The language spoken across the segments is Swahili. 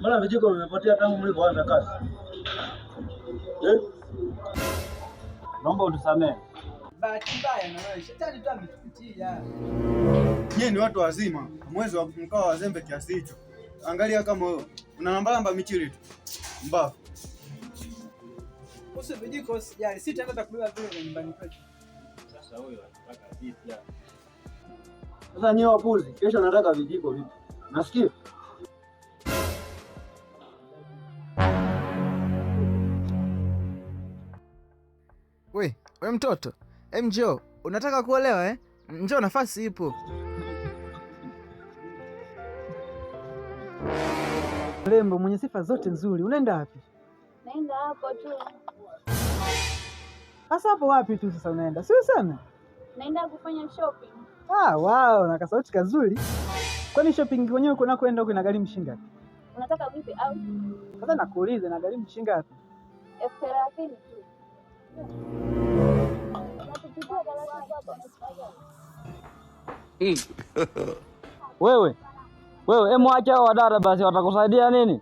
Mbona vijiko vimepotea tangu mlipoanza kazi? Naomba utusamee. Bahati mbaya na wewe, shetani tu ametupitia. Nyie ni watu wazima, hamwezi mkawa wazembe kiasi hicho. Angalia kama wewe unalambalamba michili tu. Mbavu. Usi vijiko usijali, sitaenda kubeba vile nyumbani kwetu. Sasa huyo anataka vipi? Sasa nyie wapuzi, kesho nataka vijiko vipi? Nasikia? We mtoto, njoo. Unataka kuolewa eh? Njoo, nafasi ipo. Lembo mwenye sifa zote nzuri, unaenda wapi? Naenda hapo tu. Sasa hapo wapi tu sasa unaenda? Si useme? Naenda kufanya shopping. Wow, na kasauti kazuri. Kwani shopping wenyewe kuna kwenda huko inagharimu shilingi ngapi? Unataka vipi au? Sasa nakuuliza inagharimu shilingi ngapi? 30,000 tu. Wewe, mwacha hao wadada basi, watakusaidia nini?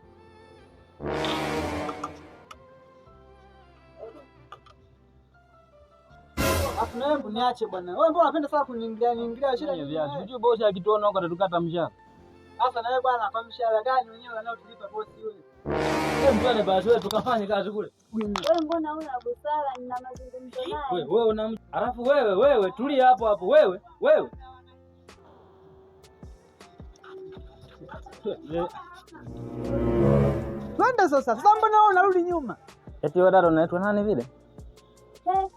Hebu niache bwana. Wewe mbona unapenda sana kuniingilia shida ni vipi? Unajua bosi akituona huko atatukata mshahara. Sasa na wewe bwana, kwa mshahara gani wenyewe wanaotulipa bosi yule? Mbona basi wewe tukafanye kazi kule. Wewe mbona una busara? Nina mazungumzo naye. Wewe una alafu wewe tulia hapo wewe. Twende sasa. Sasa mbona unarudi nyuma? Eti wewe dada unaitwa nani vile?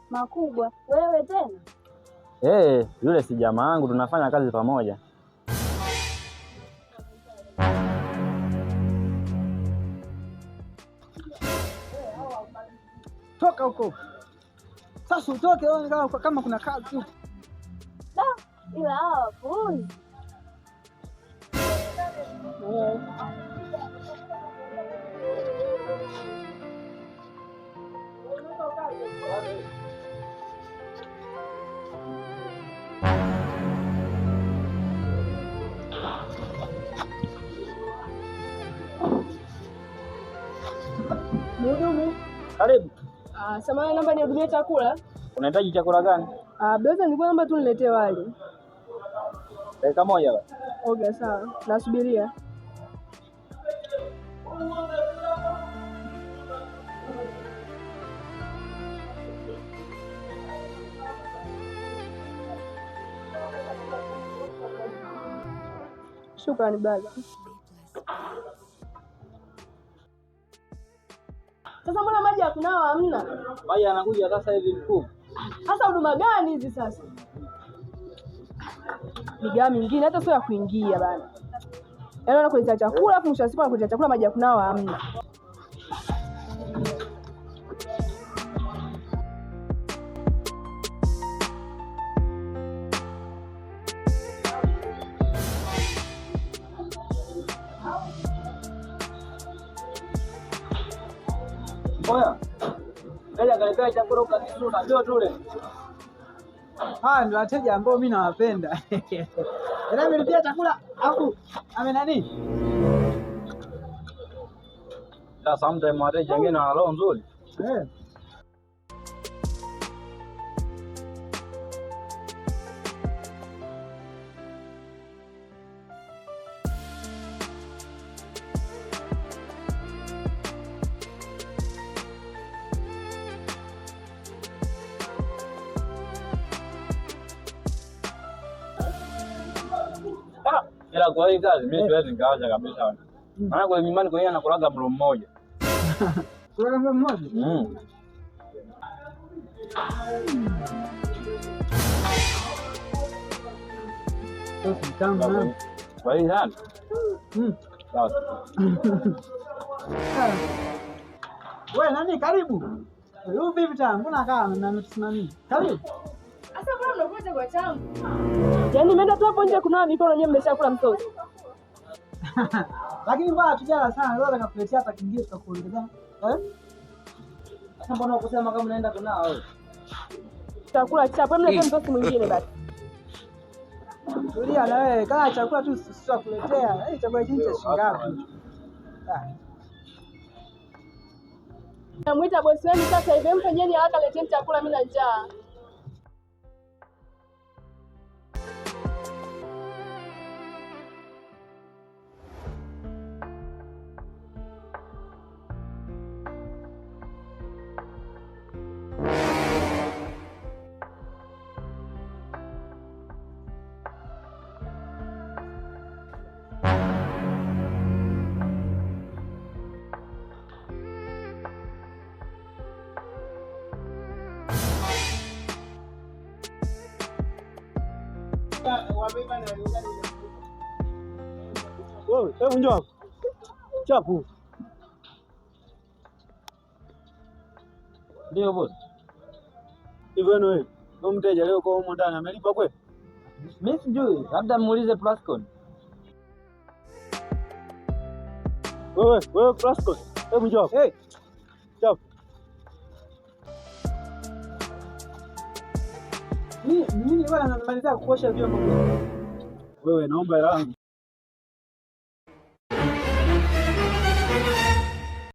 Makubwa. Wewe tena? Yule si jamaa wangu, tunafanya kazi pamoja. Toka huko. Sasa utoke kama kuna kazi huko. Ila hawa fundi. Mhudumu. Karibu. Samahani, naomba nihudumie chakula. Unahitaji chakula gani? Beza nilikuwa naomba tu niletee wali. Dakika moja basi. Okay, sawa. Nasubiria. Shukrani brother. Sasa mbona maji ya kunawa hamna? Maji yanakuja sasa hivi mkuu. Sasa huduma gani hizi sasa? Migaa mingine hata sio ya kuingia bana. Yaani unakuletea chakula afu mwisho wa siku unakuletea chakula maji ya kunawa hamna. Oya. Kaja kalipea chakula ukakisuka ndio tule. Ndio wateja ambao mimi nawapenda. Ila amelipia chakula afu amenani? Sasa mtu wateja wengine wana roho nzuri. Ila kwa hii kazi mimi siwezi nikaacha kabisa. Maana kwa nyumbani kwa yeye anakulaga mlo mmoja. Kulaga mlo mmoja? Sasa tamu. Kwa hii hali. Sawa. Wewe nani karibu? Wewe vipi tena? Mbona kama mnatusimamia? Karibu. Sasa mbona unakuja kwa changu? Yaani nimeenda tu hapo nje kuna mikono yenyewe mmeshakula msosi. Lakini mbona tujala sana leo nikakuletea hata kingine tutakuongezea. Sasa mbona ukisema kama unaenda kunao wewe? Chakula chapo, mlete msosi mwingine basi. Tulia na wewe, kama chakula tu sisi tutakuletea. Chakula hiki cha shilingi ngapi? Namuita bosi wenu sasa hivi, mfanyeni haraka, leteni chakula, mimi na njaa. Wewe, hebu njoo. Chapu. Ndio boss. Hivyo wewe, huyo mteja leo kwa huko ndani amelipa kweli? Mimi sijui, labda muulize Plascon. Wewe Plascon, hebu njoo. Hey. Chapu. Mimi bwana namalizia kuosha vyombo. Wewe naomba hela yangu.